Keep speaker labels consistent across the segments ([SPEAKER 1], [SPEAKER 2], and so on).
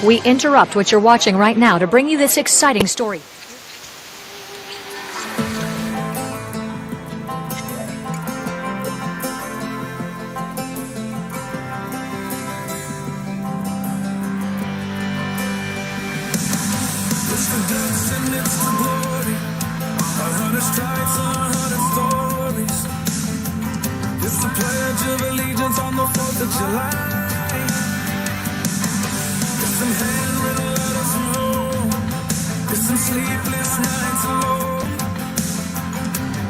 [SPEAKER 1] We interrupt what you're watching right now to bring you this exciting story.
[SPEAKER 2] It's the dust and it's the glory. 100 stripes, 100 stories. It's the pledge of allegiance on the 4th of July. It's some handwritten letters from home. It's some sleepless nights alone.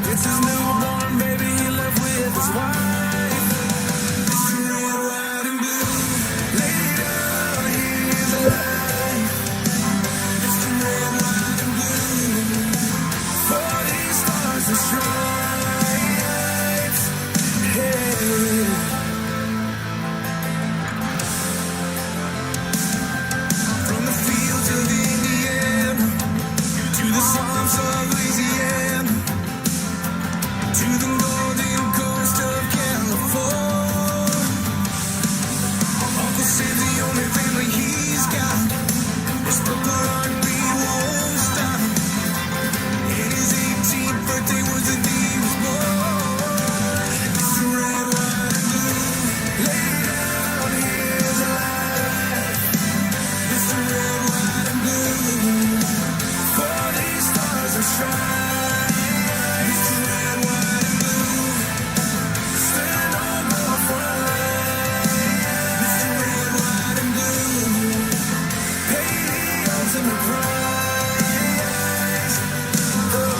[SPEAKER 2] It's his newborn baby he left with his wife. It's the red, white, and blue. Lay down, he's alive. It's the red, white, and blue. 40 stars and stripes. Hey. From the fields of Indiana to the swamps of Louisiana to the golden coast of California, Uncle Sam's the only family he's got. His purple heartbeat won't stop. And his 18th birthday was the day he was born. It's the red, white, and blue. Lay down, he's alive. It's the red, white, and blue. 40 stars and stripes. It's the red, white, and blue. Stand on the front line. It's the red, white, and blue. Pay the ultimate price. Oh.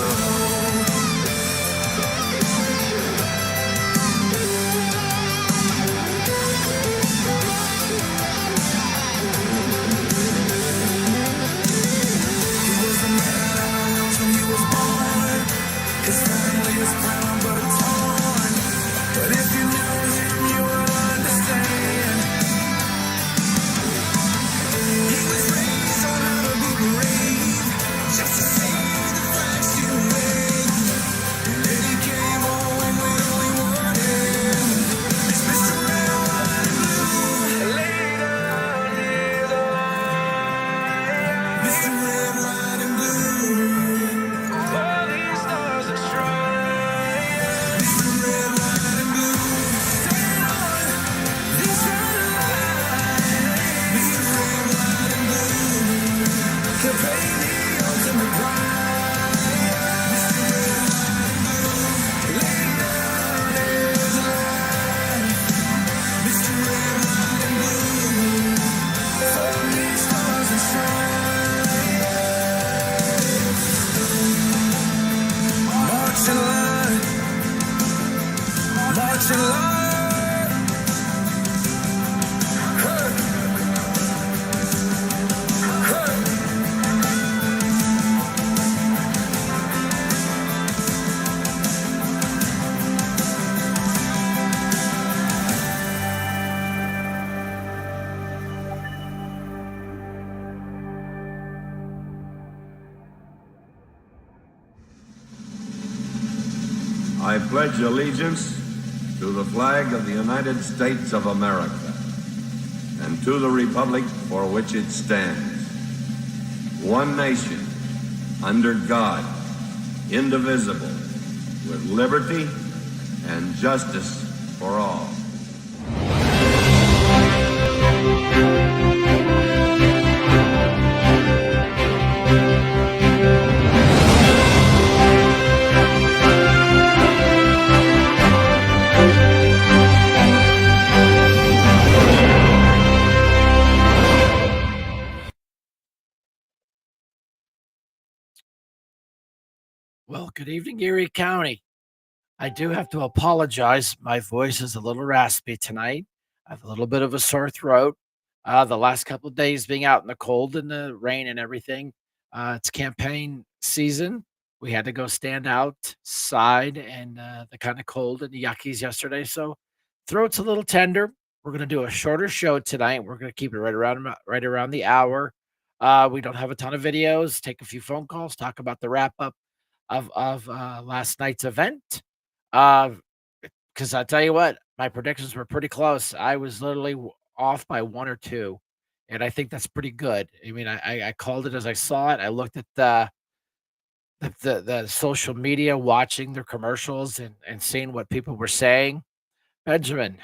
[SPEAKER 2] He was a man out when he was born. His family is proud but torn. But if you knew him, you would understand. He was raised on how to be brave, just to see the flags you wave. And then he came home with all he wanted. It's Mr. Red, White, and Blue. Lay down his life. Mr. Red, White, and Blue. All these stars and stripes. Mr. Red, White, and Blue. Stand on this red line. Mr. Red, White, and Blue. He'll pay the ultimate price. Mr. Red, White, and Blue. Lay down his life. Mr. Red, White, and Blue. For these stars and stripes. March in line. March in line. Hey. Hey.
[SPEAKER 3] I pledge allegiance to the flag of the United States of America and to the republic for which it stands, one nation, under God, indivisible, with liberty and justice for all.
[SPEAKER 4] Well, good evening, Erie County. I do have to apologize. My voice is a little raspy tonight. I have a little bit of a sore throat. The last couple of days being out in the cold and the rain and everything. It's campaign season. We had to go stand outside and the kind of cold and the yuckies yesterday. So throat's a little tender. We're going to do a shorter show tonight. We're going to keep it right around the hour. We don't have a ton of videos. Take a few phone calls. Talk about the wrap up of last night's event. Because I tell you what, my predictions were pretty close. I was literally off by one or two. and I think that's pretty good. I mean, I called it as I saw it. I looked at the social media, watching their commercials and seeing what people were saying. Benjamin,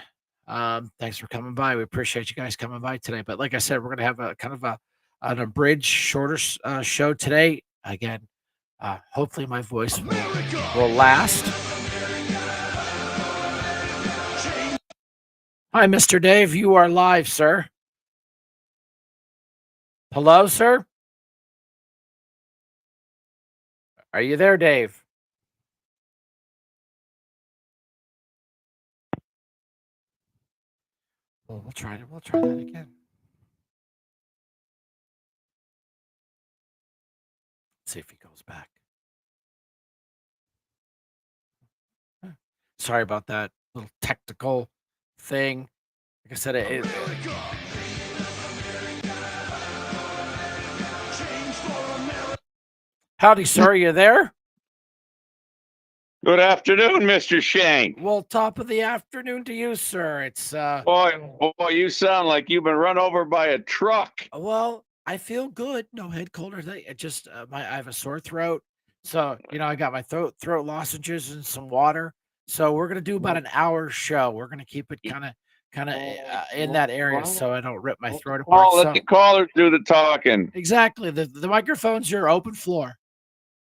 [SPEAKER 4] thanks for coming by. We appreciate you guys coming by today. But like I said, we're gonna have a kind of an abridged, shorter show today. Again, hopefully my voice will last. Hi, Mr. Dave. You are live, sir. Hello, sir. Are you there, Dave? Well, we'll try it. We'll try that again. Let's see if he goes back. Sorry about that little technical thing. Like I said, howdy, sir. Are you there?
[SPEAKER 5] Good afternoon, Mr. Shank.
[SPEAKER 4] Well, top of the afternoon to you, sir. It's
[SPEAKER 5] Boy, you sound like you've been run over by a truck.
[SPEAKER 4] well, I feel good. No head cold or anything. It just I have a sore throat, so I got my throat lozenges and some water. So we're gonna do about an hour show. We're gonna keep it kind of in that area, so I don't rip my throat apart.
[SPEAKER 5] Let the callers do the talking.
[SPEAKER 4] Exactly. The microphone's your open floor.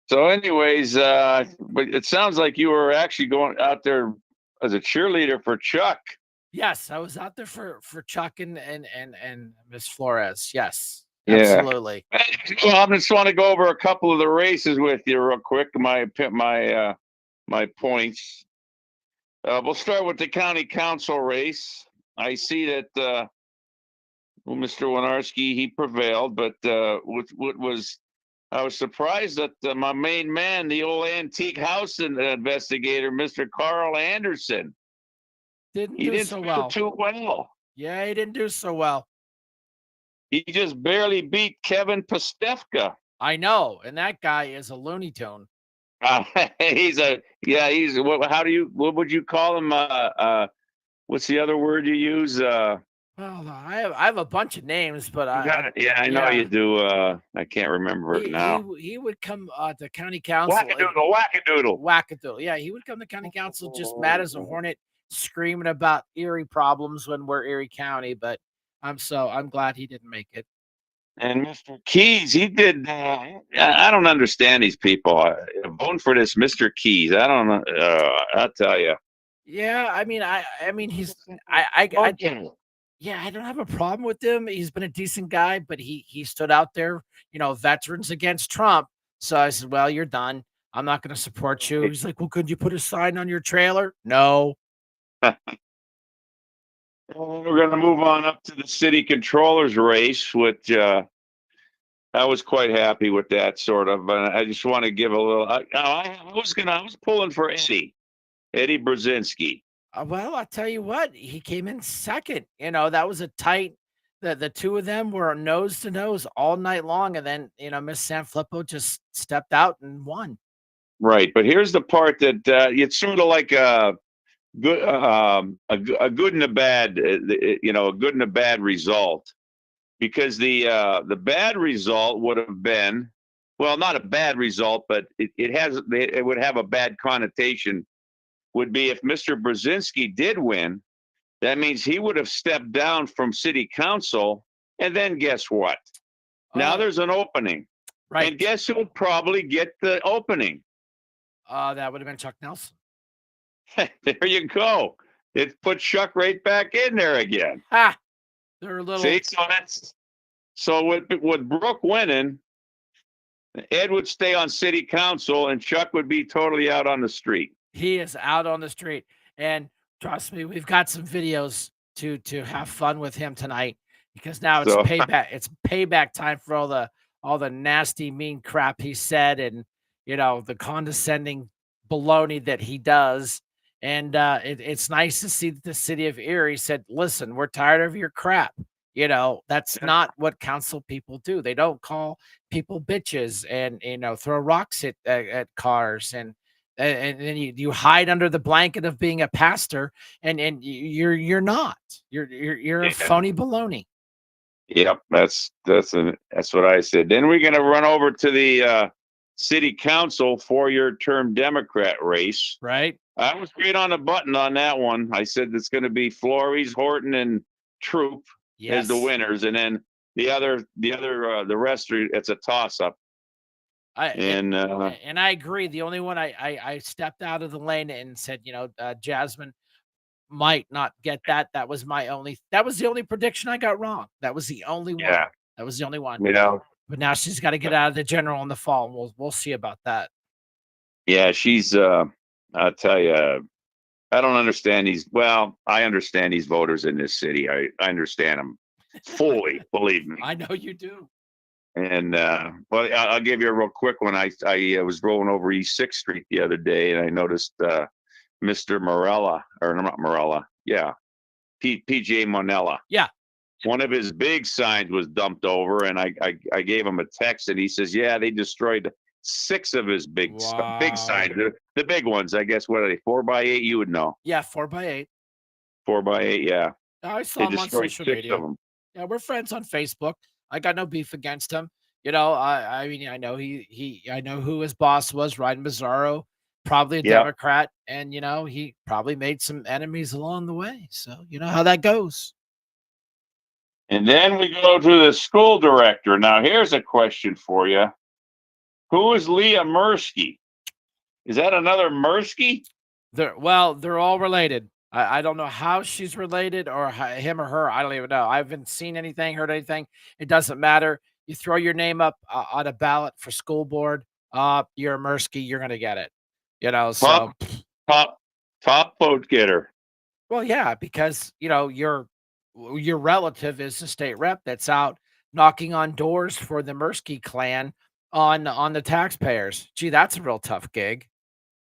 [SPEAKER 5] So, anyways, but it sounds like you were actually going out there as a cheerleader for Chuck.
[SPEAKER 4] Yes, I was out there for Chuck and Miss Flores. Yes,
[SPEAKER 5] Yeah.
[SPEAKER 4] absolutely.
[SPEAKER 5] Well, I just want to go over a couple of the races with you real quick. My points. We'll start with the county council race. I see that Mr. Winarski, he prevailed, but I was surprised that my main man, the old antique house investigator, Mr. Carl Anderson,
[SPEAKER 4] Didn't do so well.
[SPEAKER 5] Too well.
[SPEAKER 4] Yeah, he didn't do so well.
[SPEAKER 5] He just barely beat Kevin Pastefka.
[SPEAKER 4] I know, and that guy is a Looney Tune.
[SPEAKER 5] He's what would you call him? What's the other word you use?
[SPEAKER 4] Well, I have a bunch of names, but
[SPEAKER 5] I know you do. I can't remember it now.
[SPEAKER 4] He would come to county council.
[SPEAKER 5] Wackadoodle.
[SPEAKER 4] Yeah, he would come to county council just mad as a hornet, screaming about Erie problems when we're Erie County. But I'm glad he didn't make it.
[SPEAKER 5] And Mr. Keys, he did. I don't understand these people. Voting for this Mr. Keys, I don't know. I'll tell you.
[SPEAKER 4] Yeah, I mean, he's yeah, I don't have a problem with him. He's been a decent guy, but he stood out there, veterans against Trump. So I said, well, you're done. I'm not going to support you. He's like, well, could you put a sign on your trailer? No.
[SPEAKER 5] We're going to move on up to the city controller's race, which I was quite happy with that sort of. I just want to give a little. I was pulling for Eddie Brzezinski.
[SPEAKER 4] Well, I'll tell you what, he came in second. That was a tight. The two of them were nose to nose all night long, and then Miss Sanfilippo just stepped out and won.
[SPEAKER 5] Right, but here's the part that it's sort of like a good and a bad, a good and a bad result, because the bad result would have been, well, not a bad result, but it would have a bad connotation. Would be if Mr. Brzezinski did win, that means he would have stepped down from city council, and then guess what? Now there's an opening,
[SPEAKER 4] right?
[SPEAKER 5] And guess who would probably get the opening?
[SPEAKER 4] That would have been Chuck Nelson.
[SPEAKER 5] There you go. It put Chuck right back in there again.
[SPEAKER 4] Ha! They're a little.
[SPEAKER 5] See, so with Brooke winning, Ed would stay on city council, and Chuck would be totally out on the street.
[SPEAKER 4] He is out on the street, and trust me, we've got some videos to have fun with him tonight, because now it's payback. It's payback time for all the nasty, mean crap he said, and the condescending baloney that he does. And it's nice to see that the city of Erie said, "Listen, we're tired of your crap." That's not what council people do. They don't call people bitches and throw rocks at cars and then you hide under the blanket of being a pastor, and you're not. You're a phony baloney.
[SPEAKER 5] Yep, that's what I said. Then we're gonna run over to the city council 4-year term Democrat race.
[SPEAKER 4] Right?
[SPEAKER 5] I was great on the button on that one. I said it's going to be Flores, Horton, and Troop as the
[SPEAKER 4] Yes.
[SPEAKER 5] winners, and then the rest are it's a toss up.
[SPEAKER 4] I
[SPEAKER 5] And
[SPEAKER 4] and I agree. The only one I stepped out of the lane and said, Jasmine might not get that. That was the only prediction I got wrong. That was the only one.
[SPEAKER 5] yeah,
[SPEAKER 4] That was the only one.
[SPEAKER 5] you know,
[SPEAKER 4] But now she's got to get out of the general in the fall, and we'll see about that.
[SPEAKER 5] yeah, she's. I'll tell you, I don't understand these. Well, I understand these voters in this city. I understand them fully. Believe me.
[SPEAKER 4] I know you do.
[SPEAKER 5] And but I'll give you a real quick one. I was rolling over East Sixth Street the other day, and I noticed Mr. Morella, or not Morella, yeah, PJ Monella.
[SPEAKER 4] Yeah.
[SPEAKER 5] One of his big signs was dumped over, and I gave him a text, and he says, "Yeah, they destroyed 6 of his big
[SPEAKER 4] Wow.
[SPEAKER 5] signs, the big ones. I guess what are they? 4x8? You would know.
[SPEAKER 4] Yeah, 4x8.
[SPEAKER 5] 4x8, yeah.
[SPEAKER 4] I saw
[SPEAKER 5] They
[SPEAKER 4] him on
[SPEAKER 5] destroyed
[SPEAKER 4] social
[SPEAKER 5] 6
[SPEAKER 4] media.
[SPEAKER 5] of them.
[SPEAKER 4] Yeah, we're friends on Facebook. I got no beef against him. I mean, I know I know who his boss was, Ryan Mazzaro, probably a
[SPEAKER 5] Yeah.
[SPEAKER 4] Democrat, and he probably made some enemies along the way. So you know how that goes.
[SPEAKER 5] And then we go to the school director. Now, here's a question for you. Who is Leah Mirsky? Is that another Mirsky?
[SPEAKER 4] They're all related. I don't know how she's related or him or her. I don't even know. I haven't seen anything, heard anything. It doesn't matter. You throw your name up on a ballot for school board. You're a Mirsky. You're gonna get it. So
[SPEAKER 5] Top, top, top vote getter.
[SPEAKER 4] well, yeah, because your relative is the state rep that's out knocking on doors for the Mirsky clan on the taxpayers. Gee, that's a real tough gig.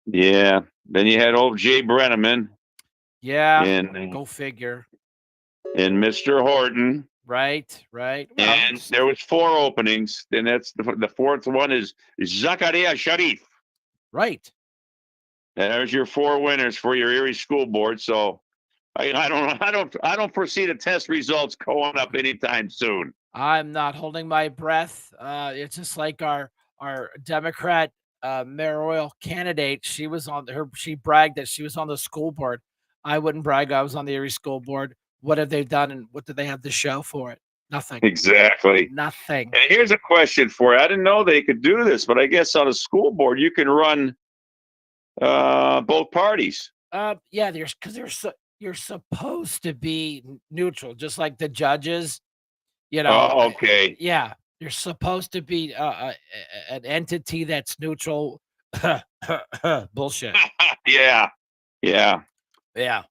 [SPEAKER 5] Yeah. Then you had old Jay Brenneman
[SPEAKER 4] Yeah,
[SPEAKER 5] and
[SPEAKER 4] go figure.
[SPEAKER 5] Mr. Horton.
[SPEAKER 4] Right, right. Well,
[SPEAKER 5] And there was 4 openings. Then that's the fourth one is Zakaria Sharif.
[SPEAKER 4] right.
[SPEAKER 5] And there's your 4 winners for your Erie School Board. So I don't foresee the test results going up anytime soon.
[SPEAKER 4] I'm not holding my breath. It's just like our Democrat mayoral candidate. She bragged that she was on the school board. I wouldn't brag I was on the Erie School Board. What have they done and what do they have to show for it? Nothing.
[SPEAKER 5] Exactly.
[SPEAKER 4] Nothing.
[SPEAKER 5] And here's a question for you. I didn't know they could do this, but I guess on a school board you can run both parties.
[SPEAKER 4] Yeah, you're supposed to be neutral, just like the judges.
[SPEAKER 5] Oh, okay.
[SPEAKER 4] Yeah, you're supposed to be an entity that's neutral. Bullshit.
[SPEAKER 5] Yeah. Yeah.
[SPEAKER 4] Yeah.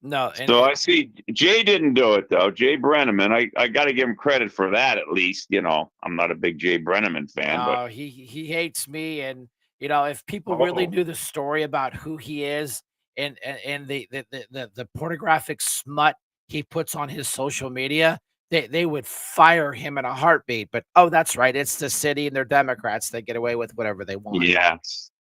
[SPEAKER 4] No, and
[SPEAKER 5] So I see Jay didn't do it though. Jay Brenneman. I got to give him credit for that at least. I'm not a big Jay Brenneman fan, but
[SPEAKER 4] he hates me, and if people really knew the story about who he is and the pornographic smut he puts on his social media, they would fire him in a heartbeat. But that's right, it's the city and they're Democrats. They get away with whatever they want.
[SPEAKER 5] yes.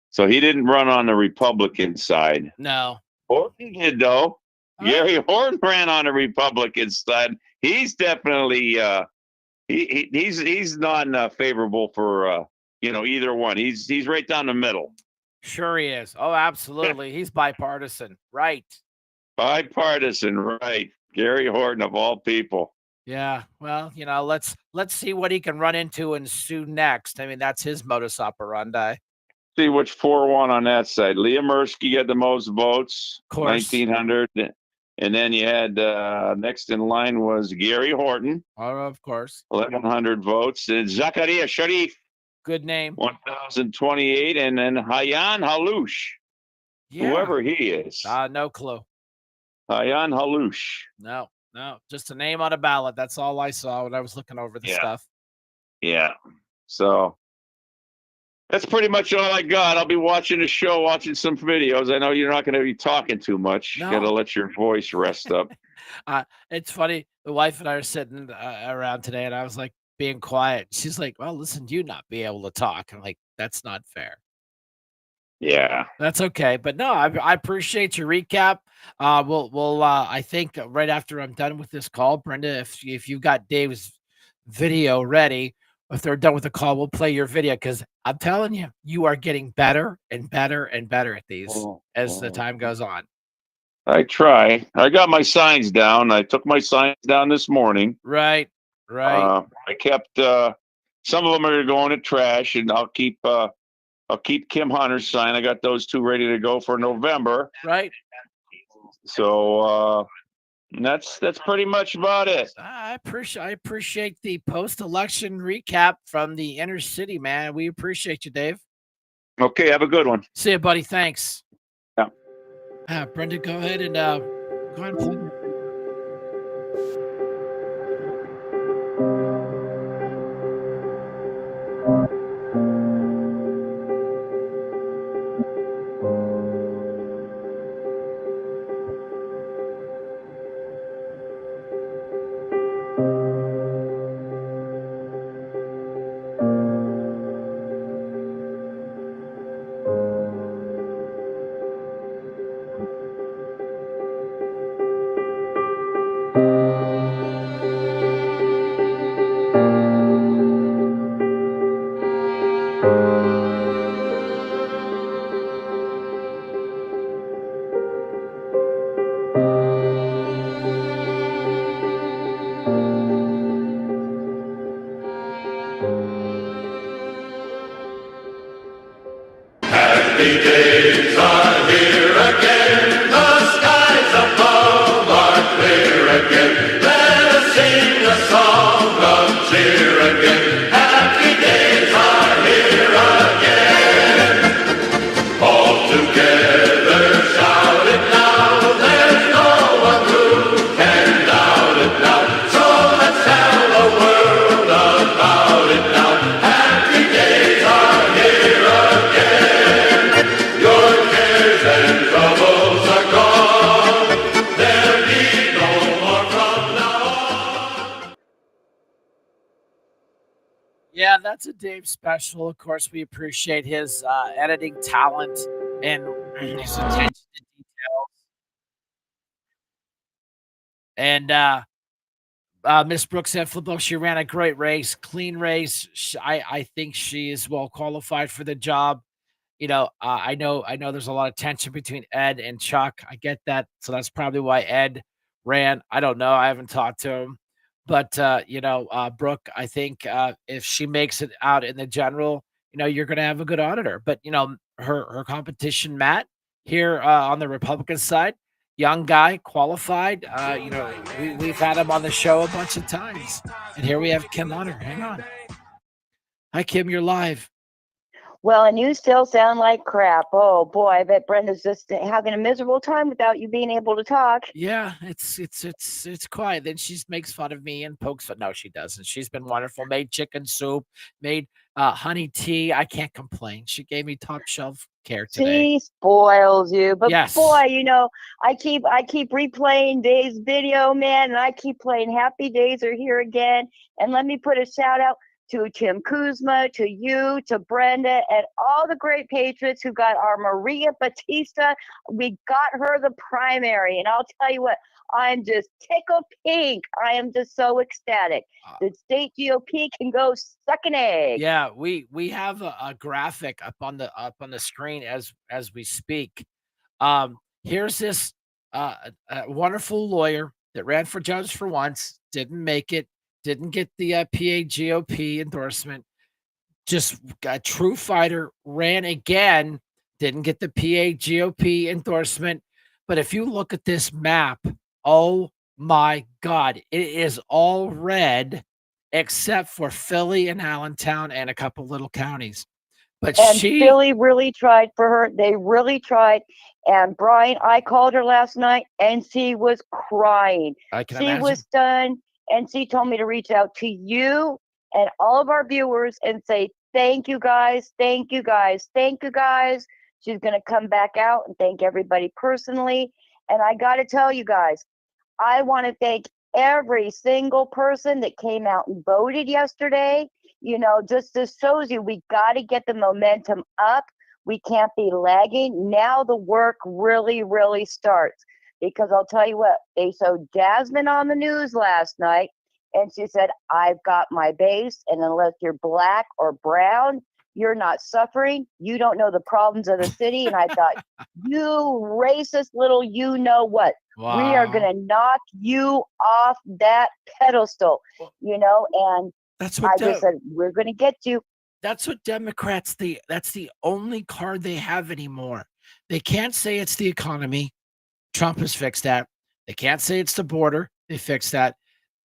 [SPEAKER 5] So he didn't run on the Republican side.
[SPEAKER 4] No.
[SPEAKER 5] Horton did though. Gary Horton ran on the Republican side. He's definitely he's not favorable for either one. He's right down the middle.
[SPEAKER 4] Sure he is. Oh, absolutely. He's bipartisan. Right.
[SPEAKER 5] Bipartisan, right. Gary Horton of all people.
[SPEAKER 4] Yeah. Well, let's see what he can run into and sue next. I mean, that's his modus operandi.
[SPEAKER 5] See which 4-1 on that side. Leah Mirsky had the most votes,
[SPEAKER 4] Of course.
[SPEAKER 5] 1,900. And then you had next in line was Gary Horton,
[SPEAKER 4] Of course.
[SPEAKER 5] 1,100 votes. And Zakaria Sharif,
[SPEAKER 4] Good name.
[SPEAKER 5] 1,028. And then Hayan Halouche,
[SPEAKER 4] Yeah.
[SPEAKER 5] whoever he is.
[SPEAKER 4] No clue.
[SPEAKER 5] Hayan Halouche.
[SPEAKER 4] No. Just a name on a ballot. That's all I saw when I was looking over the stuff.
[SPEAKER 5] Yeah. So that's pretty much all I got. I'll be watching the show, watching some videos. I know you're not going to be talking too much.
[SPEAKER 4] No.
[SPEAKER 5] You got to let your voice rest up.
[SPEAKER 4] It's funny. The wife and I are sitting around today, and I was like being quiet. She's like, "Well, listen, you not be able to talk." I'm like, "That's not fair."
[SPEAKER 5] Yeah.
[SPEAKER 4] That's okay. But no, I appreciate your recap. We'll I think right after I'm done with this call, Brenda, if you've got Dave's video ready, if they're done with the call, we'll play your video because I'm telling you, you are getting better and better and better at these as the time goes on.
[SPEAKER 5] I try. I got my signs down. I took my signs down this morning.
[SPEAKER 4] Right, right,
[SPEAKER 5] I kept some of them are going to trash, and I'll keep Kim Hunter's sign. I got those two ready to go for November.
[SPEAKER 4] right.
[SPEAKER 5] So that's pretty much about it.
[SPEAKER 4] I appreciate the post-election recap from the inner city, man. We appreciate you, Dave.
[SPEAKER 5] Okay, have a good one.
[SPEAKER 4] See you, buddy. Thanks.
[SPEAKER 5] Yeah.
[SPEAKER 4] Brenda, go ahead and play.
[SPEAKER 2] Happy days are here again. The skies above are clear again. Let us sing a song of cheer again. Happy days are here again. All together shout it now. There's no one who can doubt it now. So let's tell the world about it now. Happy days are here again. Your cares and troubles are gone. There be no more from now on.
[SPEAKER 4] Yeah, that's a Dave special. Of course, we appreciate his editing talent and his attention to detail. And Miss Brooks said, Flippo, she ran a great race, clean race. I think she is well qualified for the job. I know there's a lot of tension between Ed and Chuck. I get that. So that's probably why Ed ran. I don't know. I haven't talked to him. But Brooke, I think if she makes it out in the general, you're gonna have a good auditor. But her competition, Matt, here on the Republican side, young guy, qualified. We've had him on the show a bunch of times. And here we have Kim Hunter. Hang on. Hi, Kim, you're live.
[SPEAKER 6] Well, and you still sound like crap. Oh boy, I bet Brenda's just having a miserable time without you being able to talk.
[SPEAKER 4] Yeah, it's quiet. Then she makes fun of me and pokes fun. No, she doesn't. She's been wonderful. Made chicken soup, made honey tea. I can't complain. She gave me top shelf care today.
[SPEAKER 6] She spoils you. But
[SPEAKER 4] Yes.
[SPEAKER 6] boy, I keep replaying Dave's video, man, and I keep playing Happy Days Are Here Again. And let me put a shout out to Tim Kuzma, to you, to Brenda, and all the great patriots who got our Maria Batista. We got her the primary. And I'll tell you what, I'm just tickled pink. I am just so ecstatic. The state GOP can go suck an egg.
[SPEAKER 4] Yeah, we have a graphic up on the screen as we speak. Here's this wonderful lawyer that ran for judge for once, didn't make it, didn't get the PA GOP endorsement. Just a true fighter, ran again, didn't get the PA GOP endorsement. But if you look at this map, oh my God, it is all red except for Philly and Allentown and a couple little counties. But
[SPEAKER 6] And
[SPEAKER 4] she
[SPEAKER 6] Philly really tried for her. They really tried. And Brian, I called her last night and she was crying.
[SPEAKER 4] I can
[SPEAKER 6] She
[SPEAKER 4] imagine.
[SPEAKER 6] was done. And she told me to reach out to you and all of our viewers and say, thank you guys. Thank you guys. Thank you guys. She's going to come back out and thank everybody personally. And I got to tell you guys, I want to thank every single person that came out and voted yesterday. Just this shows you we got to get the momentum up. We can't be lagging. Now the work really, really starts. Because I'll tell you what, they showed Jasmine on the news last night, and she said, I've got my base, and unless you're black or brown, you're not suffering. You don't know the problems of the city. And I thought, you racist little you know what? We are going
[SPEAKER 4] Wow.
[SPEAKER 6] to knock you off that pedestal,
[SPEAKER 4] Well,
[SPEAKER 6] and
[SPEAKER 4] that's
[SPEAKER 6] I
[SPEAKER 4] what
[SPEAKER 6] just said, we're going to get you.
[SPEAKER 4] that's what Democrats that's the only card they have anymore. They can't say it's the economy. Trump has fixed that. They can't say it's the border. They fixed that.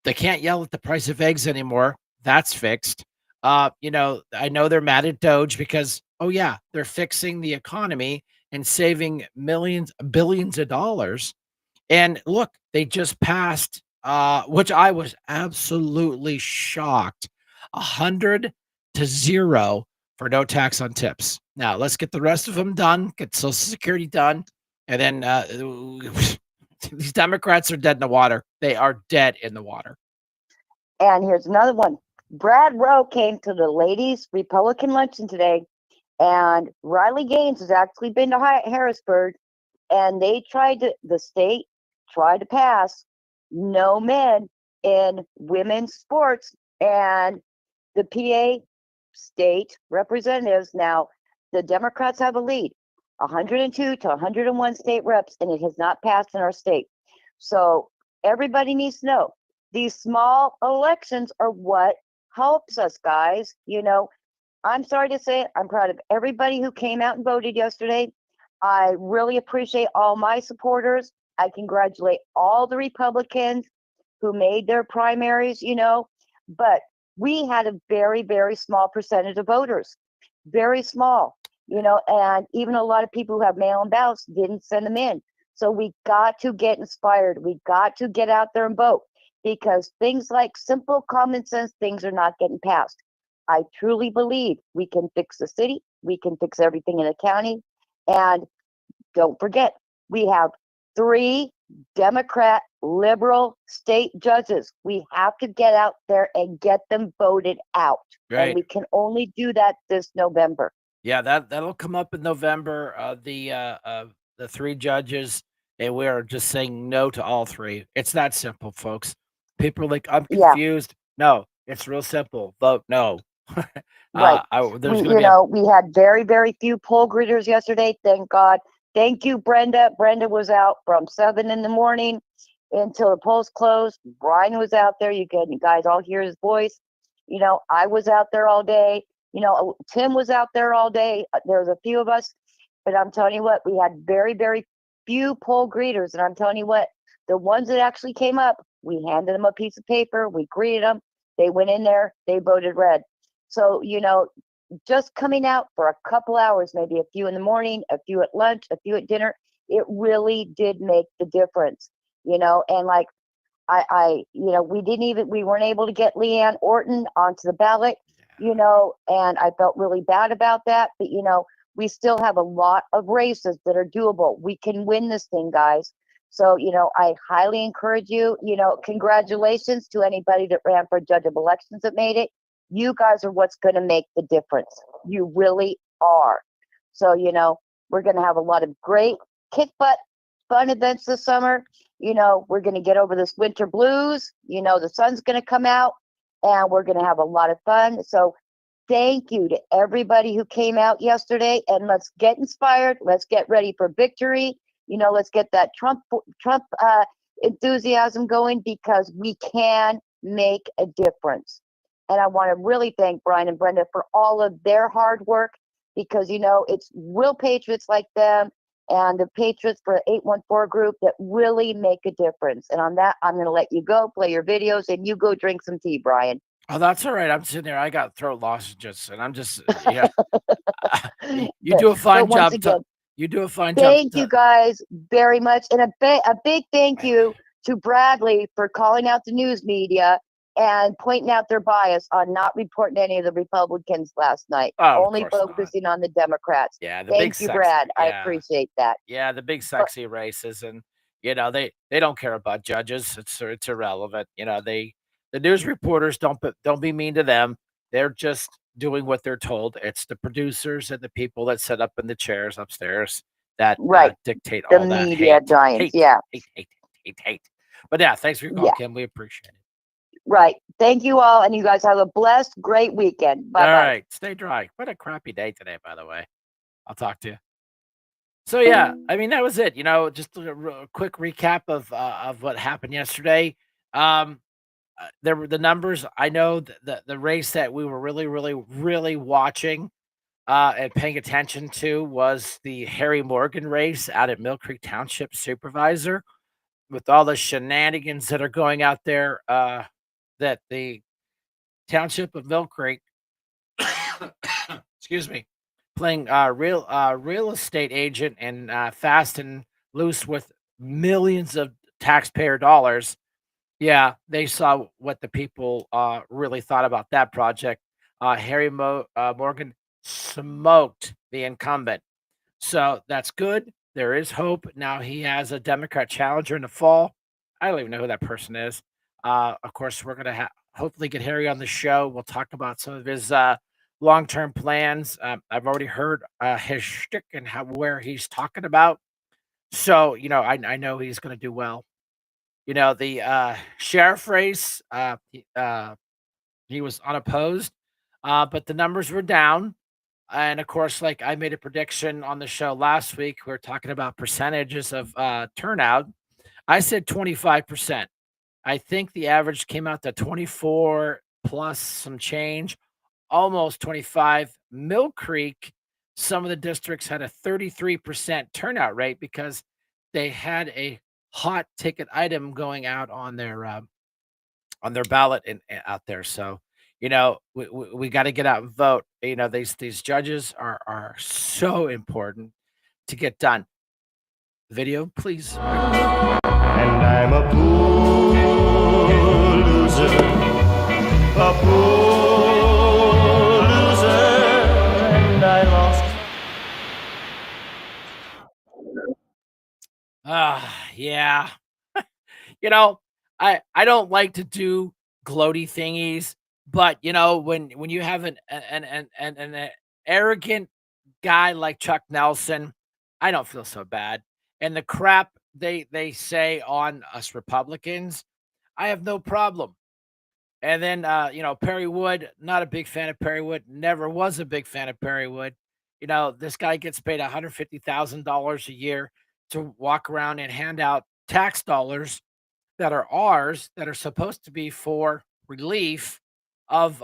[SPEAKER 4] They can't yell at the price of eggs anymore. That's fixed. I know they're mad at Doge because, oh yeah, they're fixing the economy and saving millions, billions of dollars. And look, they just passed, which I was absolutely shocked, 100-0 for no tax on tips. Now let's get the rest of them done, get Social Security done, and then these Democrats are dead in the water. They are dead in the water.
[SPEAKER 6] And here's another one. Brad Rowe came to the ladies' Republican luncheon today, and Riley Gaines has actually been to Harrisburg, and the state tried to pass no men in women's sports, and the PA state representatives now, the Democrats have a lead, 102 to 101 state reps, and it has not passed in our state. So everybody needs to know these small elections are what helps us, guys. I'm sorry to say it, I'm proud of everybody who came out and voted yesterday. I really appreciate all my supporters. I congratulate all the Republicans who made their primaries, but we had a very, very small percentage of voters, very small, and even a lot of people who have mail in ballots didn't send them in. So we got to get inspired. We got to get out there and vote because things like simple common sense things are not getting passed. I truly believe we can fix the city, we can fix everything in the county. And don't forget, we have 3 Democrat liberal state judges. We have to get out there and get them voted out. And
[SPEAKER 4] Right.
[SPEAKER 6] we can only do that this November.
[SPEAKER 4] Yeah, that'll come up in November. The 3 judges, and we are just saying no to all 3. It's that simple, folks. People are like, I'm
[SPEAKER 6] Yeah,
[SPEAKER 4] confused. No, it's real simple. Vote no.
[SPEAKER 6] right.
[SPEAKER 4] There's
[SPEAKER 6] We,
[SPEAKER 4] going to be a
[SPEAKER 6] we had very, very few poll greeters yesterday. Thank God. Thank you, Brenda. Brenda was out from 7 in the morning until the polls closed. Brian was out there. You guys all hear his voice. I was out there all day. Tim was out there all day. There was a few of us, but I'm telling you what, we had very, very few poll greeters. And I'm telling you what, the ones that actually came up, we handed them a piece of paper. We greeted them. They went in there. They voted red. So, just coming out for a couple hours, maybe a few in the morning, a few at lunch, a few at dinner, it really did make the difference, and like we weren't able to get Leanne Orton onto the ballot, and I felt really bad about that. But, we still have a lot of races that are doable. We can win this thing, guys. So, I highly encourage you, congratulations to anybody that ran for judge of elections that made it. You guys are what's going to make the difference. You really are. So, we're going to have a lot of great kick butt fun events this summer. We're going to get over this winter blues. The sun's going to come out and we're going to have a lot of fun. So thank you to everybody who came out yesterday, and let's get inspired. Let's get ready for victory. Let's get that Trump enthusiasm going because we can make a difference. And I want to really thank Brian and Brenda for all of their hard work because, it's real patriots like them and the patriots for the 814 group that really make a difference. And on that, I'm going to let you go play your videos and you go drink some tea, Brian.
[SPEAKER 4] Oh, that's all right. I'm sitting there. I got throat lozenges, and I'm just you
[SPEAKER 6] But
[SPEAKER 4] do a fine
[SPEAKER 6] once
[SPEAKER 4] job.
[SPEAKER 6] again,
[SPEAKER 4] You do a fine job.
[SPEAKER 6] thank you guys very much. And a big thank you to Bradley for calling out the news media and pointing out their bias on not reporting any of the Republicans last night,
[SPEAKER 4] Oh, of
[SPEAKER 6] only
[SPEAKER 4] course not.
[SPEAKER 6] focusing on the Democrats.
[SPEAKER 4] Yeah, the big
[SPEAKER 6] Thank you,
[SPEAKER 4] sexy.
[SPEAKER 6] Brad. I
[SPEAKER 4] Yeah,
[SPEAKER 6] appreciate that.
[SPEAKER 4] yeah, the big
[SPEAKER 6] But
[SPEAKER 4] sexy races, and they don't care about judges. It's irrelevant. The news reporters don't be mean to them. They're just doing what they're told. It's the producers and the people that sit up in the chairs upstairs that
[SPEAKER 6] Right.
[SPEAKER 4] dictate
[SPEAKER 6] The
[SPEAKER 4] all that
[SPEAKER 6] media
[SPEAKER 4] hate,
[SPEAKER 6] giants.
[SPEAKER 4] hate,
[SPEAKER 6] Yeah.
[SPEAKER 4] hate, hate, hate, hate. But yeah, thanks for your call,
[SPEAKER 6] Yeah.
[SPEAKER 4] Kim. We appreciate it.
[SPEAKER 6] Right. Thank you all. And you guys have a blessed, great weekend. Bye
[SPEAKER 4] All
[SPEAKER 6] bye.
[SPEAKER 4] right, stay dry. What a crappy day today, by the way. I'll talk to you. So yeah, I mean that was it. Just a quick recap of what happened yesterday. Um, there were the numbers. I know the race that we were really, really, really watching and paying attention to was the Harry Morgan race out at Mill Creek Township Supervisor, with all the shenanigans that are going out there. That the Township of Mill Creek, excuse me, playing real estate agent and fast and loose with millions of taxpayer dollars. Yeah, they saw what the people really thought about that project. Harry Morgan smoked the incumbent, so that's good. There is hope. Now he has a Democrat challenger in the fall. I don't even know who that person is. Of course, we're going to hopefully get Harry on the show. We'll talk about some of his long-term plans. I've already heard his shtick and where he's talking about. So, I know he's going to do well. The sheriff race, he was unopposed, but the numbers were down. And of course, like I made a prediction on the show last week, we were talking about percentages of turnout. I said 25%. I think the average came out to 24 plus some change, almost 25. Mill Creek, some of the districts had a 33% turnout rate because they had a hot ticket item going out on their ballot and out there. So, we got to get out and vote. These judges are so important to get done. Video, please.
[SPEAKER 7] And I'm a poor loser, a poor loser, and I lost.
[SPEAKER 4] Yeah. I don't like to do gloaty thingies, but when you have an arrogant guy like Chuck Nelson, I don't feel so bad. And the crap they say on us Republicans, I have no problem. And then Perry Wood, not a big fan of Perry Wood, never was a big fan of Perry Wood. This guy gets paid $150,000 a year to walk around and hand out tax dollars that are ours, that are supposed to be for relief of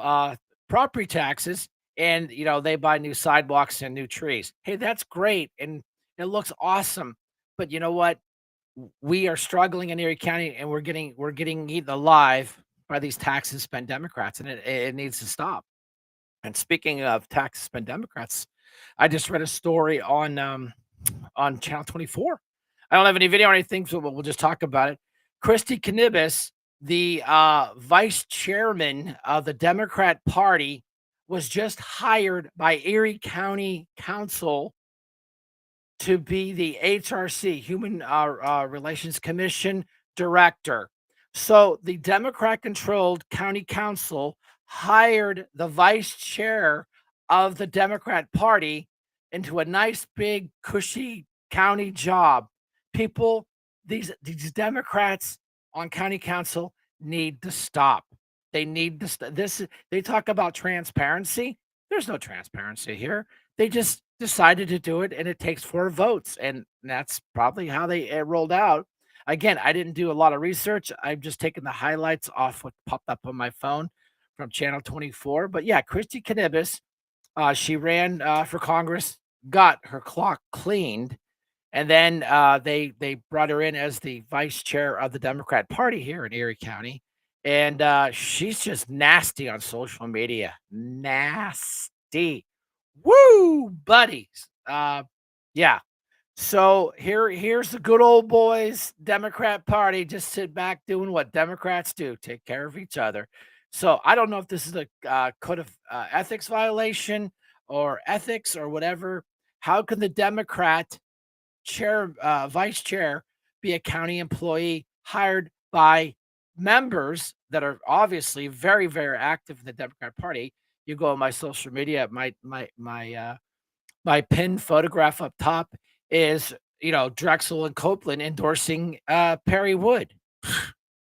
[SPEAKER 4] property taxes. And they buy new sidewalks and new trees. Hey, that's great, and it looks awesome. But you know what? We are struggling in Erie County, and we're getting eaten alive by these taxes spent Democrats, and it needs to stop. And speaking of taxes spent Democrats, I just read a story on Channel 24. I don't have any video or anything, so we'll just talk about it. Christy Knibis, the vice chairman of the Democrat Party, was just hired by Erie County Council to be the HRC, Human Relations Commission director. So the Democrat-controlled county council hired the vice chair of the Democrat Party into a nice, big, cushy county job. People, these Democrats on county council need to stop. They need to this. They talk about transparency. There's no transparency here. They just decided to do it, and it takes 4 votes, and that's probably how they rolled out. Again, I didn't do a lot of research. I'm just taking the highlights off what popped up on my phone from Channel 24. But yeah, Christy Knibis, she ran for Congress, got her clock cleaned, and then they brought her in as the vice chair of the Democrat Party here in Erie County. And she's just nasty on social media. Nasty. Woo, buddies. Yeah. So here's the good old boys Democrat Party. Just sit back doing what Democrats do, take care of each other. So I don't know if this is a code of ethics violation or ethics or whatever. How can the Democrat vice chair be a county employee hired by members that are obviously very, very active in the Democrat Party? You go on my social media, my pinned photograph up top is, Drexel and Copeland endorsing, Perry Wood.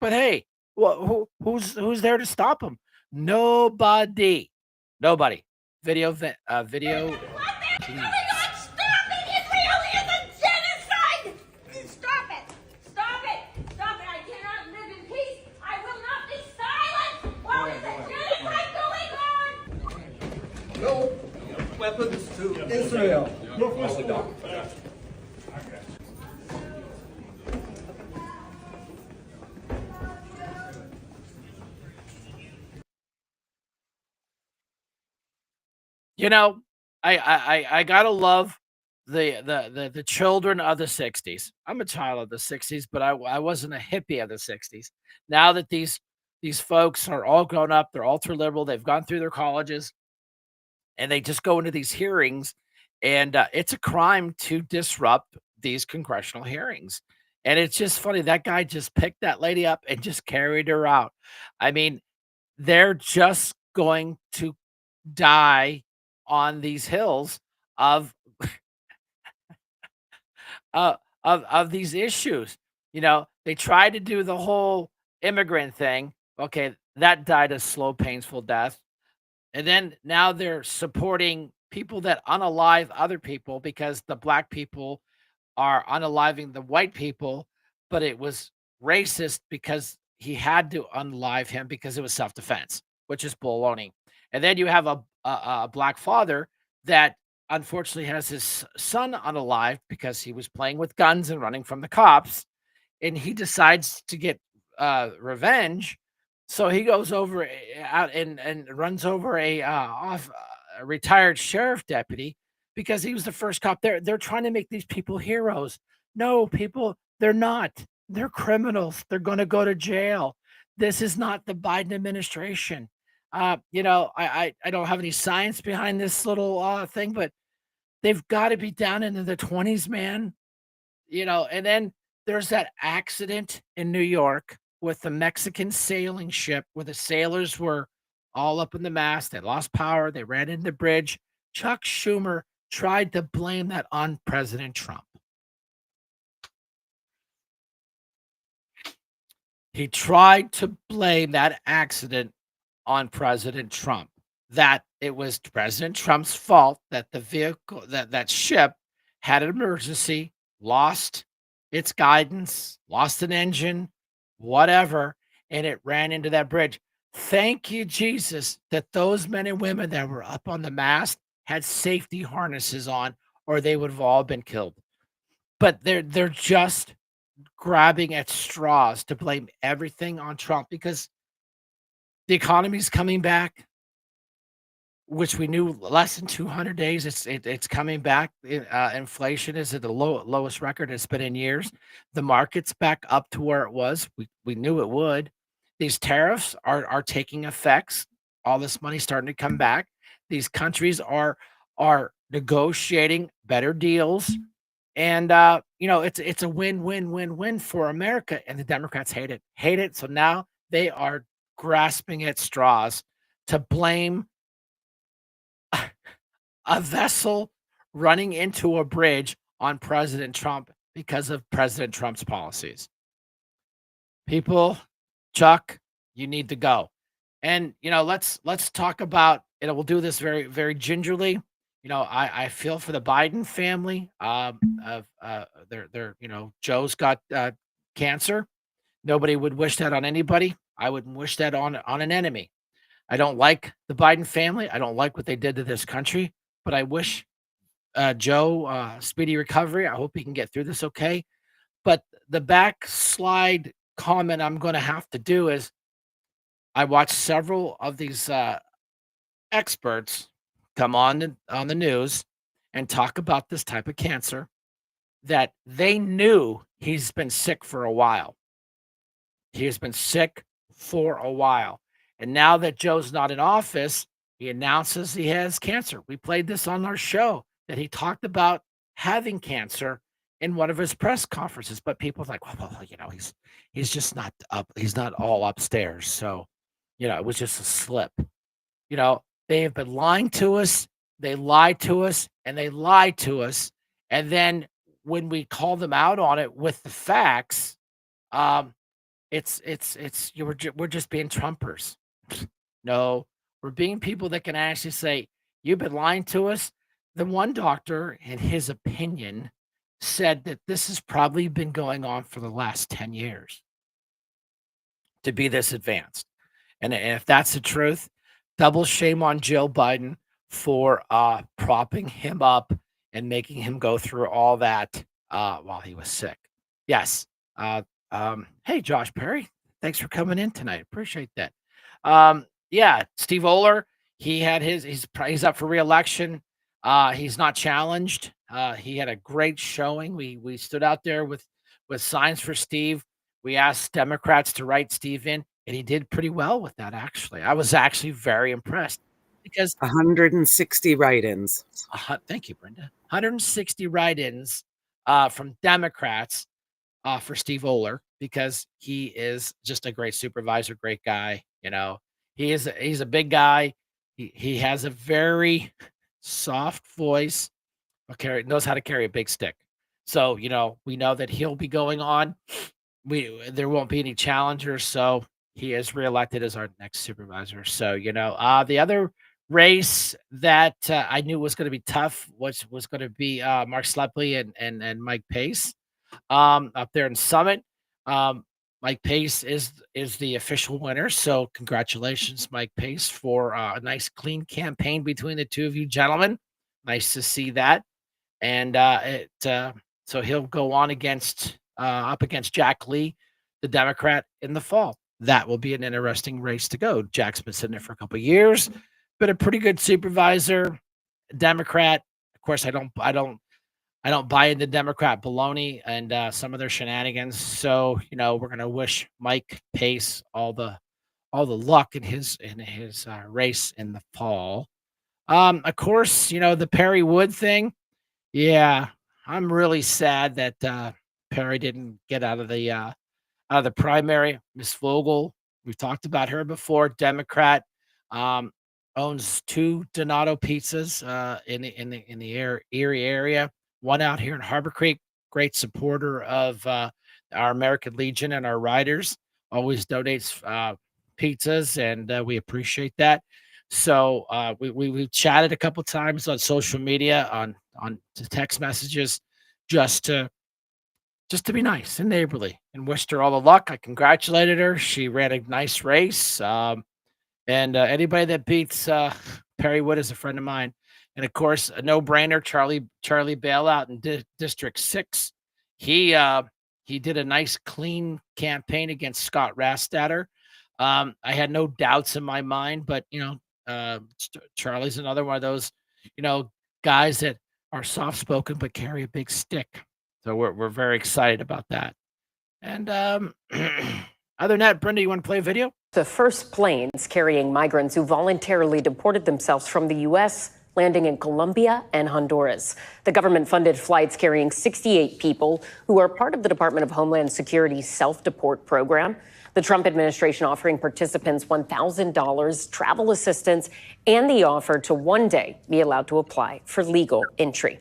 [SPEAKER 4] But hey, who's there to stop them? Nobody. Nobody. Video,
[SPEAKER 8] What? They're killing
[SPEAKER 4] please.
[SPEAKER 8] us! Stop it! Israel is a genocide! Stop it! Stop it! Stop it! I cannot live in peace! I will not be silent while there's a genocide going on!
[SPEAKER 9] No weapons to Israel.
[SPEAKER 4] You know, I gotta love the children of the '60s. I'm a child of the '60s, but I wasn't a hippie of the '60s. Now that these folks are all grown up, they're ultra liberal, they've gone through their colleges, and they just go into these hearings, and it's a crime to disrupt these congressional hearings. And it's just funny that guy just picked that lady up and just carried her out. I mean, they're just going to die on these hills of of these issues. They tried to do the whole immigrant thing. Okay, that died a slow, painful death. And then now they're supporting people that unalive other people because the black people are unaliving the white people, but it was racist because he had to unalive him because it was self-defense, which is baloney. And then you have a black father that unfortunately has his son unalived because he was playing with guns and running from the cops, and he decides to get revenge. So he goes over out and runs over a retired sheriff deputy because he was the first cop there. They're trying to make these people heroes. No, people, they're not. They're criminals. They're going to go to jail. This is not the Biden administration. I don't have any science behind this little thing, but they've got to be down into the 20s, man. And then there's that accident in New York with the Mexican sailing ship where the sailors were all up in the mast. They lost power. They ran into the bridge. Chuck Schumer tried to blame that on President Trump. He tried to blame that accident on President Trump, that it was President Trump's fault that the vehicle, that ship had an emergency, lost its guidance, lost an engine, whatever, and it ran into that bridge. Thank you, Jesus, that those men and women that were up on the mast had safety harnesses on, or they would have all been killed. But they're just grabbing at straws to blame everything on Trump because the economy's coming back, which we knew less than 200 days. It's coming back. Inflation is at the lowest record it's been in years. The market's back up to where it was. We knew it would. These tariffs are taking effects. All this money starting to come back. These countries are negotiating better deals, and it's a win-win-win-win for America. And the Democrats hate it. So now they are grasping at straws to blame a vessel running into a bridge on President Trump because of President Trump's policies. People, Chuck, you need to go. And let's talk about. We'll do this very, very gingerly. I feel for the Biden family. Joe's got cancer. Nobody would wish that on anybody. I wouldn't wish that on an enemy. I don't like the Biden family. I don't like what they did to this country, but I wish Joe speedy recovery. I hope he can get through this okay. But the backslide comment I'm going to have to do is I watched several of these experts come on the news and talk about this type of cancer that they knew he's been sick for a while. He has been sick for a while. And now that Joe's not in office, he announces he has cancer. We played this on our show that he talked about having cancer in one of his press conferences. But people are like, well, he's just not up. He's not all upstairs. So, it was just a slip. You know, They have been lying to us. They lied to us and they lied to us. And then when we call them out on it with the facts, um, we're just being Trumpers. No, we're being people that can actually say, "You've been lying to us." The one doctor, in his opinion, said that this has probably been going on for the last 10 years to be this advanced. And if that's the truth, double shame on Joe Biden for propping him up and making him go through all that while he was sick. Yes. Uh, hey, Josh Perry, thanks for coming in tonight. Appreciate that. Yeah, Steve Oler, he's up for reelection. He's not challenged. He had a great showing. We stood out there with signs for Steve. We asked Democrats to write Steve in, and he did pretty well with that, actually. I was actually very impressed because
[SPEAKER 10] 160 write-ins.
[SPEAKER 4] thank you, Brenda. 160 write-ins from Democrats for Steve Oler because he is just a great supervisor, great guy. He's a big guy. He has a very soft voice. Knows how to carry a big stick. So we know that he'll be going on. There won't be any challengers, so he is reelected as our next supervisor. So the other race that I knew was going to be tough was going to be Mark Slepley and Mike Pace up there in Summit. Mike Pace is the official winner, so congratulations, Mike Pace, for a nice clean campaign between the two of you gentlemen. Nice to see that, and so he'll go on up against Jack Lee, the Democrat, in the fall. That will be an interesting race to go. Jack's been sitting there for a couple of years, been a pretty good supervisor, Democrat. Of course, I don't buy into Democrat baloney and some of their shenanigans. So we're gonna wish Mike Pace all the luck in his race in the fall. Of course, the Perry Wood thing. Yeah, I'm really sad that Perry didn't get out of the primary. Miss Vogel, we've talked about her before. Democrat, owns 2 Donato pizzas in the Erie area. One out here in Harbor Creek. Great supporter of our American Legion and our riders. Always donates pizzas, and we appreciate that. So we've chatted a couple times on social media, on text messages, just to be nice and neighborly, and wished her all the luck. I congratulated her. She ran a nice race. And anybody that beats Perry Wood is a friend of mine. And of course, a no-brainer, Charlie Bailout in District 6. He did a nice, clean campaign against Scott Rastatter. I had no doubts in my mind, but Charlie's another one of those guys that are soft-spoken but carry a big stick. So we're very excited about that. And other than that, Brenda, you want to play a video?
[SPEAKER 11] The first planes carrying migrants who voluntarily deported themselves from the U.S. landing in Colombia and Honduras. The government-funded flights carrying 68 people who are part of the Department of Homeland Security's self-deport program. The Trump administration offering participants $1,000 travel assistance and the offer to one day be allowed to apply for legal entry.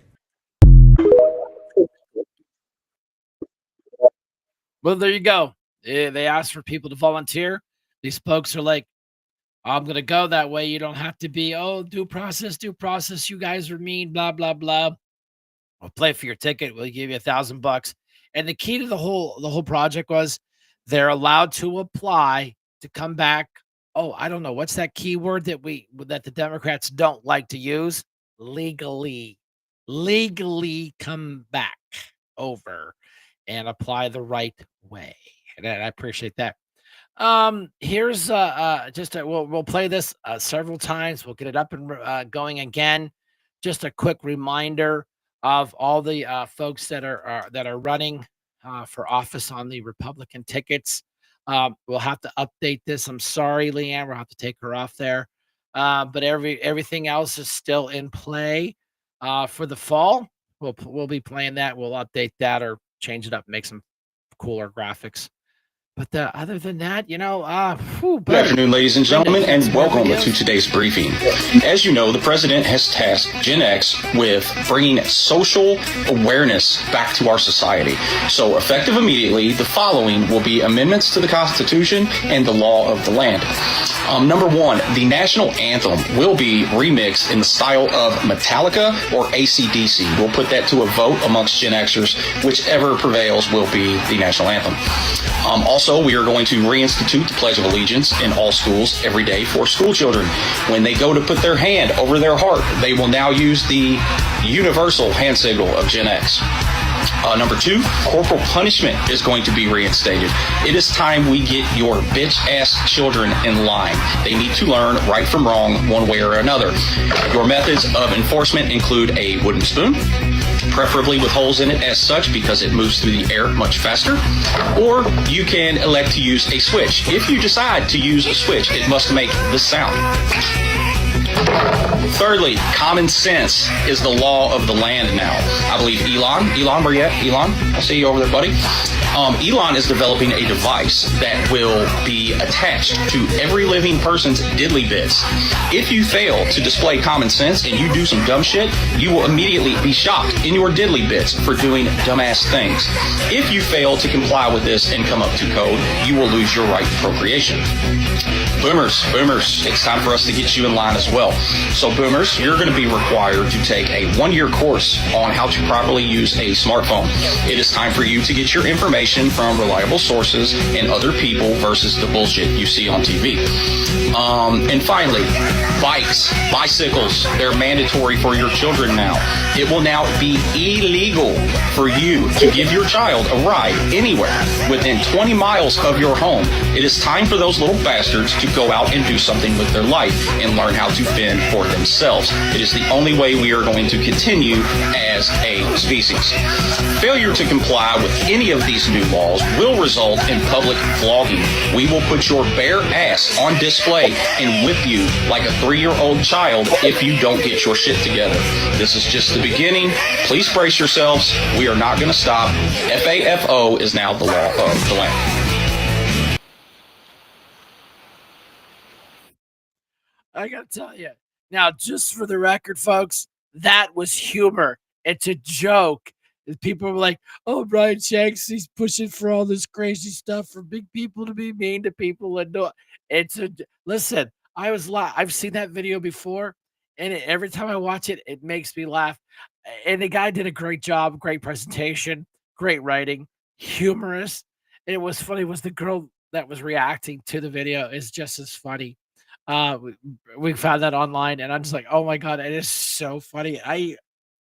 [SPEAKER 4] Well, there you go. They asked for people to volunteer. These folks are like, I'm going to go that way. You don't have to be, due process. You guys are mean, blah, blah, blah. We'll play for your ticket. We'll give you $1,000. And the key to the whole project was they're allowed to apply to come back. Oh, I don't know. What's that keyword that the Democrats don't like to use? Legally come back over and apply the right way. And I appreciate that. Here's we'll play this several times. We'll get it up and going again. Just a quick reminder of all the folks that are running for office on the Republican tickets. We'll have to update this. I'm sorry, Leanne, we'll have to take her off there. But everything else is still in play for the fall. We'll be playing that. We'll update that or change it up, make some cooler graphics. But other than that,
[SPEAKER 12] Good
[SPEAKER 4] buddy,
[SPEAKER 12] afternoon, ladies and
[SPEAKER 4] Brenda,
[SPEAKER 12] gentlemen,
[SPEAKER 4] you got
[SPEAKER 12] and
[SPEAKER 4] some more
[SPEAKER 12] welcome to
[SPEAKER 4] videos?
[SPEAKER 12] today's briefing. As you know, the president has tasked Gen X with bringing social awareness back to our society. So, effective immediately, the following will be amendments to the Constitution and the law of the land. Number one, the national anthem will be remixed in the style of Metallica or AC/DC. We'll put that to a vote amongst Gen Xers. Whichever prevails will be the national anthem. Also, we are going to reinstitute the Pledge of Allegiance in all schools every day for school children. When they go to put their hand over their heart, they will now use the universal hand signal of Gen X. Number two, corporal punishment is going to be reinstated. It is time we get your bitch-ass children in line. They need to learn right from wrong one way or another. Your methods of enforcement include a wooden spoon, preferably with holes in it as such because it moves through the air much faster, or you can elect to use a switch. If you decide to use a switch, it must make this sound. Thirdly, common sense is the law of the land now. I believe Elon, where you at? Elon, I see you over there, buddy. Elon is developing a device that will be attached to every living person's diddly bits. If you fail to display common sense and you do some dumb shit, you will immediately be shocked in your diddly bits for doing dumbass things. If you fail to comply with this and come up to code, you will lose your right to procreation. Boomers, it's time for us to get you in line as well. So boomers, you're going to be required to take a 1-year course on how to properly use a smartphone. It is time for you to get your information from reliable sources and other people versus the bullshit you see on TV. And finally, bicycles, they're mandatory for your children now. It will now be illegal for you to give your child a ride anywhere within 20 miles of your home. It is time for those little bastards to go out and do something with their life and learn how to fend for themselves. It is the only way we are going to continue as a species. Failure to comply with any of these new laws will result in public flogging. We will put your bare ass on display and whip you like a 3-year-old child if you don't get your shit together. This is just the beginning. Please brace yourselves. We are not going to stop. FAFO is now the law of the land.
[SPEAKER 4] I gotta tell you. Now, just for the record, folks, that was humor. It's a joke. And people were like, "Oh, Brian Shanks, he's pushing for all this crazy stuff for big people to be mean to people." And no, listen. I've seen that video before, and every time I watch it, it makes me laugh. And the guy did a great job, great presentation, great writing, humorous. And it was funny. Was the girl that was reacting to the video is just as funny. Uh, we, we found that online, and I'm just like, oh my god, it is so funny.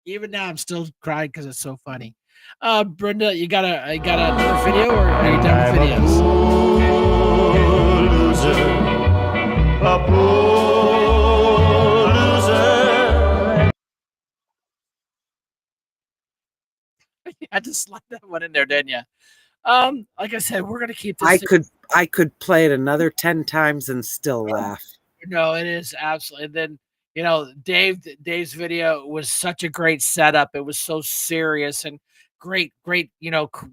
[SPEAKER 4] Even now I'm still crying because it's so funny. Brenda, you got another video, or are you done with videos?
[SPEAKER 7] A poor loser.
[SPEAKER 4] You had to slide that one in there, didn't you? Like I said, we're gonna keep this.
[SPEAKER 10] I could play it another 10 times and still laugh.
[SPEAKER 4] No, it is absolutely. And then Dave's video was such a great setup. It was so serious and great,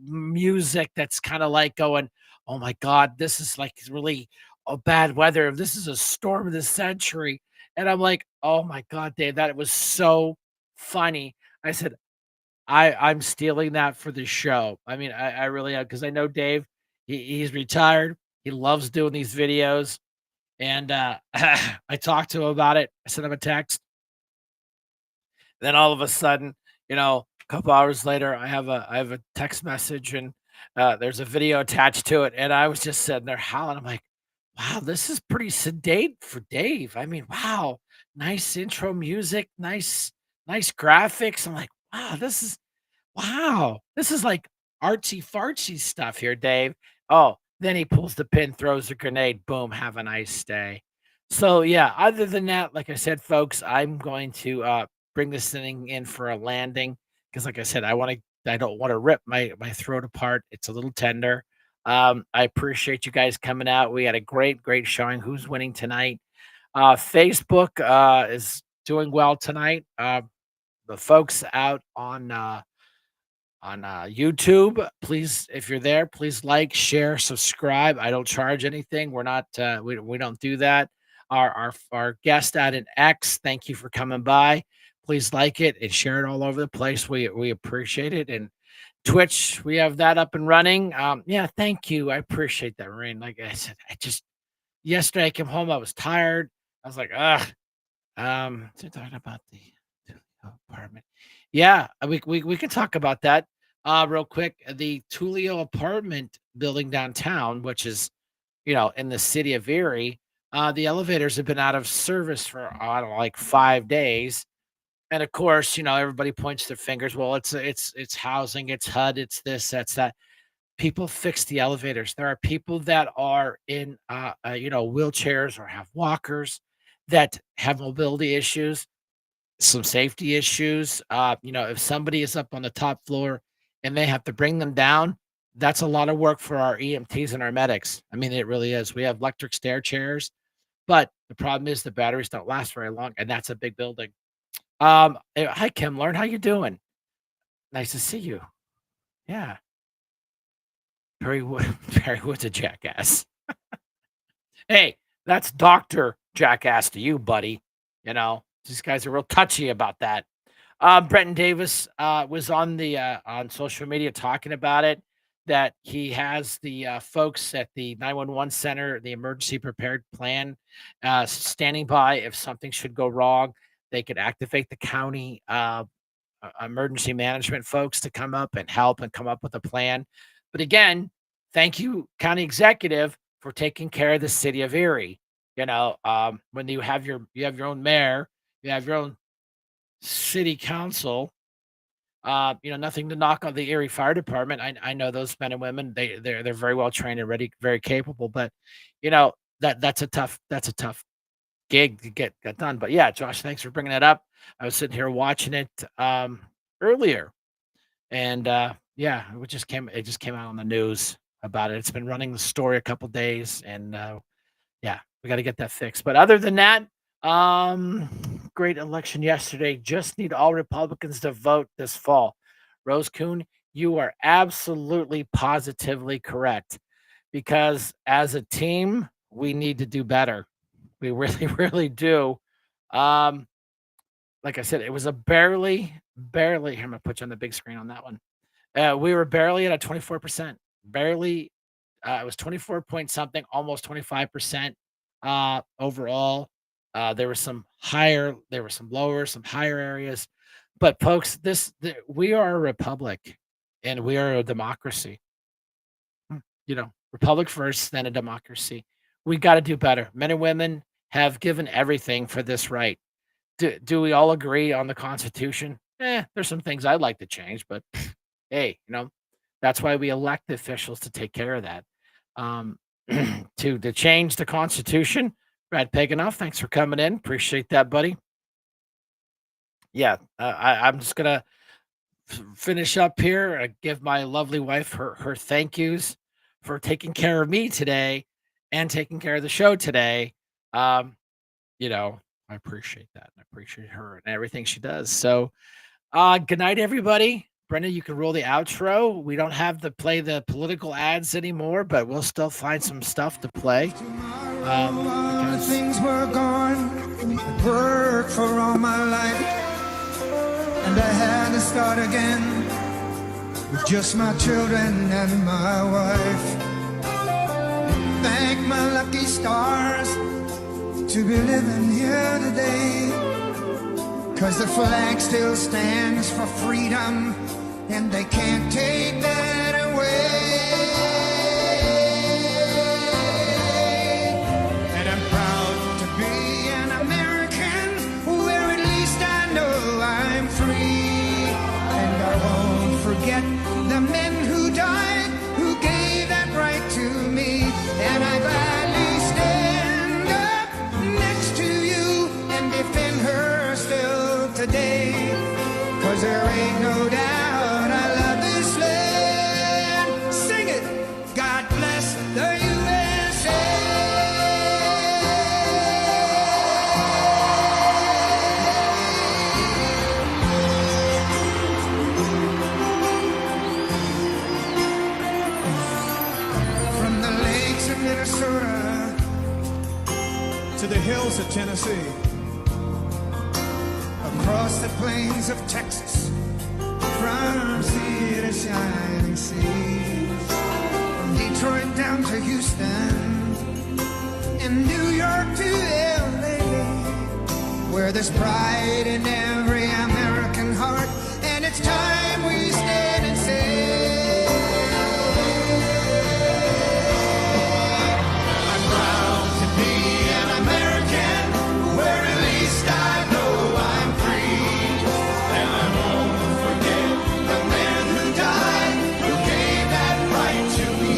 [SPEAKER 4] music that's kind of like going, oh my God, this is like really a bad weather. This is a storm of the century. And I'm like, oh my God, Dave, that was so funny. I said, I'm stealing that for the show. I mean, I really am, because I know Dave, he's retired. He loves doing these videos. And I talked to him about it. I sent him a text. Then all of a sudden, a couple hours later, I have a text message, and there's a video attached to it. And I was just sitting there howling. I'm like, wow, this is pretty sedate for Dave. I mean, wow, nice intro music, nice graphics. I'm like, wow, this is like artsy fartsy stuff here, Dave. Oh, then he pulls the pin, throws a grenade, boom, have a nice day. So yeah, other than that, like I said, folks, I'm going to bring this thing in for a landing, because like I said, I don't want to rip my throat apart. It's a little tender. I appreciate you guys coming out. We had a great showing. Who's winning tonight? Facebook is doing well tonight. The folks out on YouTube. Please, if you're there, please like, share, subscribe. I don't charge anything. We're not we don't do that. Our guest at an X, thank you for coming by. Please like it and share it all over the place. We appreciate it. And Twitch, we have that up and running. Yeah, thank you. I appreciate that, Rain. Like I said, yesterday I came home, I was tired. I was like, so talking about the apartment. Yeah, we can talk about that real quick. The Tulio apartment building downtown, which is, in the city of Erie, the elevators have been out of service for, I don't know, like 5 days. And of course, everybody points their fingers. Well, it's housing, it's HUD, it's this, that's that. People fix the elevators. There are people that are in, wheelchairs or have walkers that have mobility issues, some safety issues. If somebody is up on the top floor and they have to bring them down, that's a lot of work for our EMTs and our medics. I mean, it really is. We have electric stair chairs, but the problem is the batteries don't last very long, and that's a big building. Hi, Kim Learn. How you doing? Nice to see you. Yeah. Perry Wood's a jackass. Hey, that's Dr. Jackass to you, buddy. These guys are real touchy about that. Brenton Davis was on the on social media talking about it, that he has the folks at the 911 center, the emergency prepared plan, standing by if something should go wrong. They could activate the county emergency management folks to come up and help and come up with a plan. But again, thank you, county executive, for taking care of the city of Erie. When you have your own mayor, you have your own city council. Nothing to knock on the Erie Fire Department. I know those men and women. They're very well trained and ready, very capable. But that's a tough gig to get done. But yeah, Josh, thanks for bringing that up. I was sitting here watching it earlier, and yeah, it just came out on the news about it. It's been running the story a couple days, and yeah, we got to get that fixed. But other than that, great election yesterday. Just need all Republicans to vote this fall. Rose Kuhn, you are absolutely positively correct, because as a team, we need to do better. We really, really do. Like I said, it was a barely. Here, I'm gonna put you on the big screen on that one. We were barely at a 24%. Barely. It was 24 point something, almost 25% overall. There were some higher, there were some lower, some higher areas. But folks, we are a republic, and we are a democracy. Republic first, then a democracy. We got to do better. Men and women have given everything for this right. Do we all agree on the Constitution? There's some things I'd like to change, but hey, that's why we elect the officials to take care of that. To change the Constitution. Brad Paganoff, thanks for coming in. Appreciate that, buddy. Yeah, I'm just gonna finish up here. Give my lovely wife her thank yous for taking care of me today and taking care of the show today. I appreciate that. I appreciate her and everything she does. So, good night, everybody. Brenda, you can roll the outro. We don't have to play the political ads anymore, but we'll still find some stuff to play.
[SPEAKER 2] Things were gone. I worked for all my life, and I had to start again with just my children and my wife. Thank my lucky stars to be living here today, 'cause the flag still stands for freedom, and they can't take that away. And I'm proud to be an American, where at least I know I'm free. And I won't forget the men who died, who gave that right to me. And I gladly stand up next to you and defend her still today, 'cause there ain't no doubt I love this land. Sing it. the hills of Tennessee, across the plains of Texas, from sea to shining sea, from Detroit down to Houston, and New York to LA, where there's pride in every American heart, and it's time we stand and say, I'm proud to be an American, where at least I know I'm free, and I won't forget the men who died, who gave that right to me,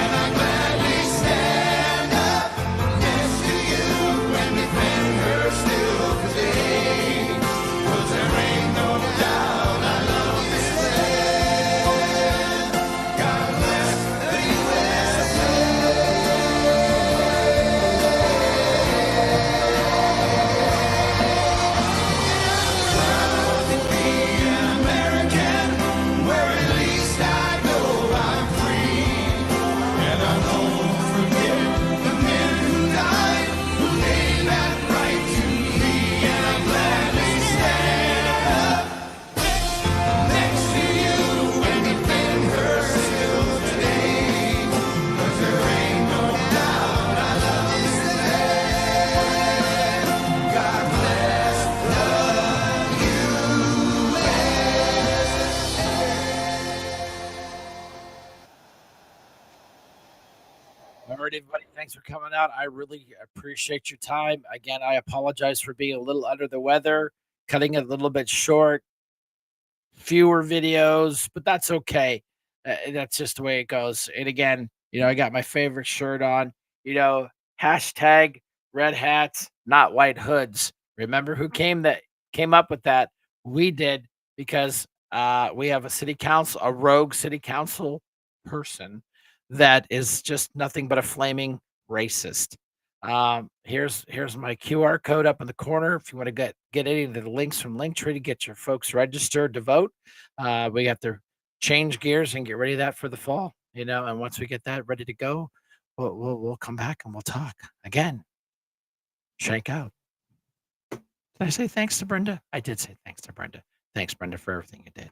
[SPEAKER 2] and I gladly stand up next to you and defend her still today, 'cause there ain't no doubt I love this land. God bless the USA. Proud to be an American, where at least I know I'm free, and I won't forget the men who died, who gave that right to me, and I gladly stand up next to you and defend her still today, 'cause there ain't no doubt I love this land. God bless the
[SPEAKER 4] All right, everybody. Thanks for coming out. I really appreciate your time. Again, I apologize for being a little under the weather, cutting it a little bit short, fewer videos, but that's okay. That's just the way it goes. And again, I got my favorite shirt on, hashtag red hats, not white hoods. Remember who came up with that? We did, because we have a rogue city council person that is just nothing but a flaming racist. Here's my QR code up in the corner if you want to get any of the links from Linktree to get your folks registered to vote. We got to change gears and get ready that for the fall, and once we get that ready to go, we'll come back and we'll talk again. Shank out. Did I say thanks to Brenda? I did say thanks to Brenda. Thanks, Brenda, for everything you did.